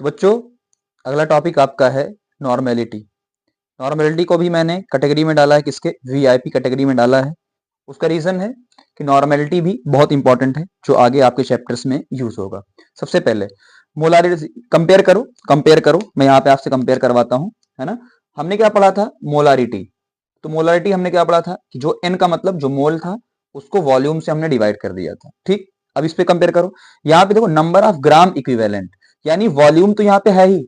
तो बच्चों अगला टॉपिक आपका है नॉर्मेलिटी। नॉर्मेलिटी को भी मैंने कैटेगरी में डाला है, किसके, वीआईपी कैटेगरी में डाला है। उसका रीजन है कि नॉर्मेलिटी भी बहुत इंपॉर्टेंट है जो आगे आपके चैप्टर्स में यूज होगा। सबसे पहले मोलारिटी कंपेयर करो, मैं यहाँ पे आपसे कंपेयर करवाता हूँ, है ना। हमने क्या पढ़ा था, मोलारिटी। तो मोलारिटी हमने क्या पढ़ा था कि जो एन का मतलब जो मोल था उसको वॉल्यूम से हमने डिवाइड कर दिया था, ठीक। अब इस पे कंपेयर करो, यहाँ पे देखो नंबर ऑफ ग्राम इक्विवेलेंट, यानी वॉल्यूम तो यहाँ पे है ही,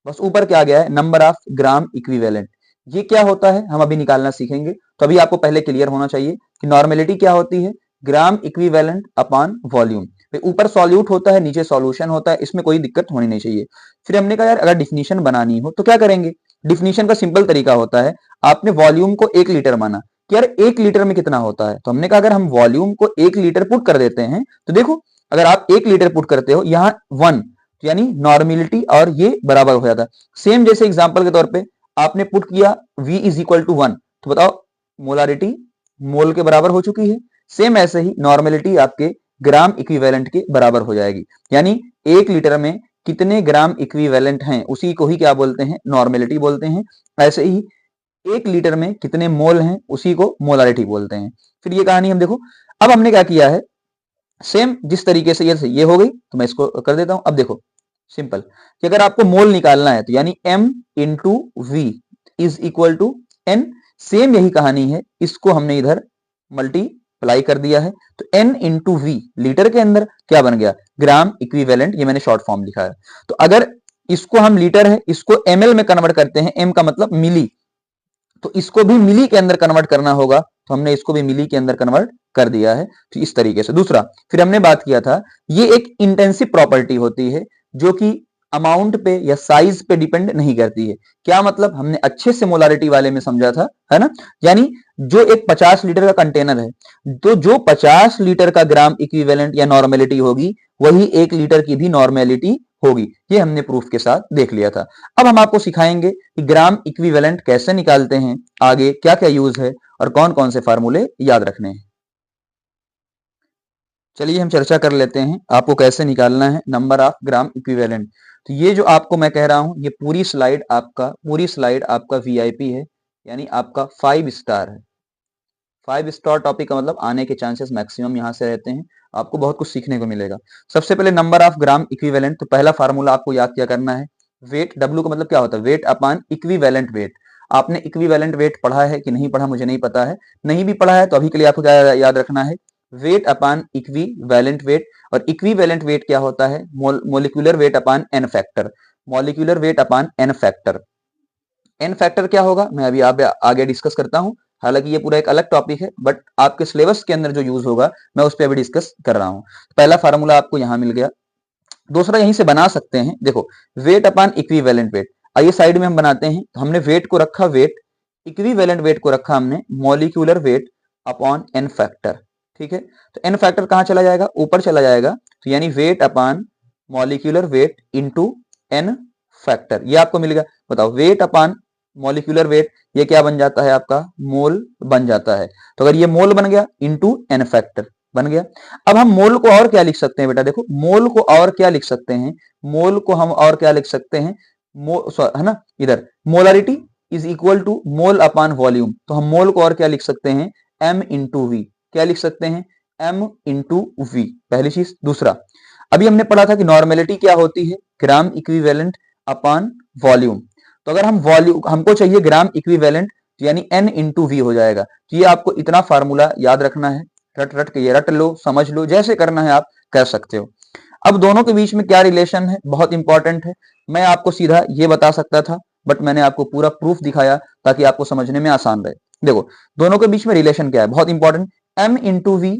बस ऊपर क्या आ गया है, नंबर ऑफ ग्राम इक्विवेलेंट। ये क्या होता है हम अभी निकालना सीखेंगे। तो अभी आपको पहले क्लियर होना चाहिए कि नॉर्मेलिटी क्या होती है, ग्राम इक्विवेलेंट अपॉन वॉल्यूम। ऊपर सॉल्यूट होता है, नीचे सॉल्यूशन होता है, इसमें कोई दिक्कत होनी नहीं चाहिए। फिर हमने कहा यार अगर डिफिनीशन बनानी हो तो क्या करेंगे। डिफिनीशन का सिंपल तरीका होता है, आपने वॉल्यूम को 1 लीटर माना कि यार 1 लीटर में कितना होता है, तो हमने कहा अगर हम वॉल्यूम को 1 लीटर पुट कर देते हैं तो देखो अगर आप 1 लीटर पुट करते हो यहाँ 1, यानी नॉर्मेलिटी और ये बराबर हो जाता है। सेम जैसे एग्जांपल के तौर पे आपने पुट किया v इज इक्वल टू 1, तो बताओ मोलारिटी मोल के बराबर हो चुकी है। सेम ऐसे ही नॉर्मेलिटी आपके ग्राम इक्विवेलेंट के बराबर हो जाएगी, यानी 1 लीटर में कितने ग्राम इक्विवेलेंट हैं उसी को ही क्या बोलते हैं, नॉर्मेलिटी बोलते हैं। ऐसे ही 1 लीटर में कितने मोल हैं उसी को मोलारिटी बोलते हैं। फिर ये कहानी हम देखो, अब हमने क्या किया है, सेम जिस तरीके से ये हो गई तो मैं इसको कर देता हूं। अब देखो सिंपल कि अगर आपको मोल निकालना है तो यानी m into V is equal to n। Same यही कहानी है, इसको हमने इधर मल्टीप्लाई कर दिया है तो n इंटू वी लीटर के अंदर क्या बन गया, ग्राम इक्विवेलेंट। ये मैंने शॉर्ट फॉर्म लिखा है। तो अगर इसको हम लीटर है इसको ml में कन्वर्ट करते हैं, m का मतलब मिली, तो इसको भी मिली के अंदर कन्वर्ट करना होगा, तो हमने इसको भी मिली के अंदर कन्वर्ट कर दिया है। तो इस तरीके से दूसरा फिर हमने बात किया था, ये एक इंटेंसिव प्रॉपर्टी होती है जो कि अमाउंट पे या साइज पे डिपेंड नहीं करती है। क्या मतलब, हमने अच्छे से मोलारिटी वाले में समझा था, है ना। यानी जो एक 50 लीटर का कंटेनर है तो जो 50 लीटर का ग्राम इक्विवेलेंट या नॉर्मेलिटी होगी वही 1 लीटर की भी नॉर्मेलिटी होगी। ये हमने प्रूफ के साथ देख लिया था। अब हम आपको सिखाएंगे कि ग्राम इक्विवेलेंट कैसे निकालते हैं, आगे क्या क्या यूज है और कौन कौन से फार्मूले याद रखने हैं। चलिए हम चर्चा कर लेते हैं आपको कैसे निकालना है नंबर ऑफ ग्राम इक्विवेलेंट। तो ये जो आपको मैं कह रहा हूं ये पूरी स्लाइड आपका वीआईपी है, यानी आपका 5 स्टार है। 5 स्टार टॉपिक का मतलब आने के चांसेस मैक्सिमम यहां से रहते हैं, आपको बहुत कुछ सीखने को मिलेगा। सबसे पहले नंबर ऑफ ग्राम इक्विवेलेंट, तो पहला फार्मूला आपको याद क्या करना है, वेट, डब्ल्यू का मतलब क्या होता है, वेट अपॉन इक्विवेलेंट वेट। आपने इक्विवेलेंट वेट पढ़ा है कि नहीं पढ़ा मुझे नहीं पता है, नहीं भी पढ़ा है तो अभी के लिए आपको क्या याद रखना है, वेट अपॉन इक्विवेलेंट वेट। और इक्विवेलेंट वेट क्या होता है, molecular weight upon N factor, molecular weight upon N factor. N factor क्या होगा मैं अभी आगे डिस्कस करता हूं, हालांकि ये पूरा एक अलग टॉपिक है बट आपके सिलेबस के अंदर जो यूज होगा मैं उस पर अभी डिस्कस कर रहा हूं। पहला फार्मूला आपको यहां मिल गया। दूसरा यहीं से बना सकते हैं, देखो वेट अपॉन इक्विवेलेंट वेट, आइए साइड में हम बनाते हैं। तो हमने वेट को रखा वेट, इक्विवेलेंट वेट को रखा हमने molecular weight upon N factor, ठीक है। तो एन फैक्टर कहां चला जाएगा, ऊपर चला जाएगा, तो यानी weight upon molecular weight into N factor, ये आपको मिलेगा। बताओ वेट अपॉन मॉलिक्यूलर वेट ये क्या बन जाता है आपका, मोल बन जाता है। तो अगर ये मोल बन गया इंटू एन फैक्टर बन गया। अब हम मोल को और क्या लिख सकते हैं बेटा, देखो मोल को और क्या लिख सकते हैं, मोल को हम और क्या लिख सकते हैं, है ना, इधर molarity is equal to mole upon volume, तो हम मोल को और क्या लिख सकते हैं, m इंटू वी, क्या लिख सकते हैं, m इंटू वी, पहली चीज। दूसरा अभी हमने पढ़ा था कि नॉर्मेलिटी क्या होती है, ग्राम इक्विवेलेंट अपॉन वॉल्यूम। तो अगर हम वॉल्यूम हमको चाहिए ग्राम इक्विवेलेंट, तो यानी n इंटू वी हो जाएगा। तो ये आपको इतना फार्मूला याद रखना है, रट रट के ये रट लो, समझ लो, जैसे करना है आप कर सकते हो। अब दोनों के बीच में क्या रिलेशन है, बहुत इंपॉर्टेंट है। मैं आपको सीधा ये बता सकता था बट मैंने आपको पूरा प्रूफ दिखाया ताकि आपको समझने में आसान रहे। देखो दोनों के बीच में रिलेशन क्या है, बहुत important, m into V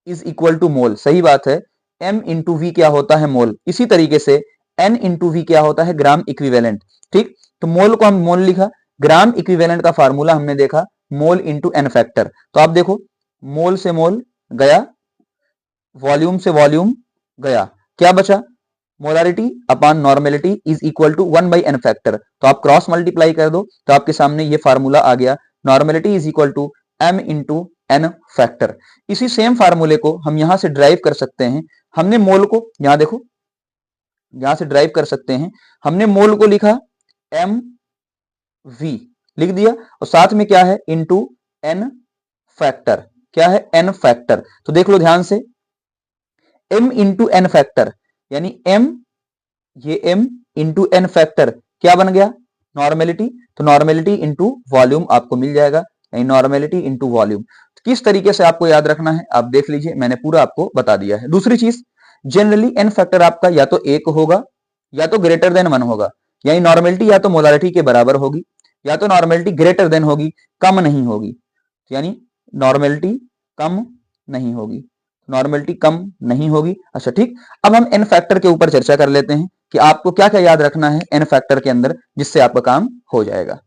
is equal to mole, सही बात है, m इंटू वी क्या होता है, मोल। इसी तरीके से n इंटू वी क्या होता है, ग्राम इक्विवेलेंट, ठीक। तो मोल को हम मोल लिखा, ग्राम इक्विवेलेंट का फार्मूला हमने देखा मोल इंटू एन फैक्टर। तो आप देखो मोल से मोल गया, वॉल्यूम से वॉल्यूम गया, क्या बचा, molarity upon normality is equal to 1 by N factor. तो आप क्रॉस मल्टीप्लाई कर दो तो आपके सामने ये फार्मूला आ गया, normality is equal to m into N factor. इसी सेम फार्मूले को हम यहां से ड्राइव कर सकते हैं। हमने मोल को यहां देखो यहां से ड्राइव कर सकते हैं। हमने मोल को लिखा एम वी लिख दिया और साथ में क्या है इनटू एन फैक्टर, क्या है एन फैक्टर। तो देख लो ध्यान से, m इंटू एन फैक्टर यानी m, ये m इंटू एन फैक्टर क्या बन गया नॉर्मेलिटी। तो नॉर्मेलिटी इंटू वॉल्यूम आपको मिल जाएगा, यानी नॉर्मेलिटी इंटू वॉल्यूम। किस तरीके से आपको याद रखना है आप देख लीजिए, मैंने पूरा आपको बता दिया है। दूसरी चीज, जनरली एन फैक्टर आपका या तो 1 होगा या तो ग्रेटर देन 1 होगा, यानी नॉर्मेलिटी या तो मोलारिटी के बराबर होगी या तो नॉर्मेलिटी ग्रेटर देन होगी, कम नहीं होगी, यानी नॉर्मेलिटी कम नहीं होगी, नॉर्मेलिटी कम नहीं होगी। अच्छा ठीक, अब हम एन फैक्टर के ऊपर चर्चा कर लेते हैं कि आपको क्या क्या याद रखना है एन फैक्टर के अंदर, जिससे आपका काम हो जाएगा।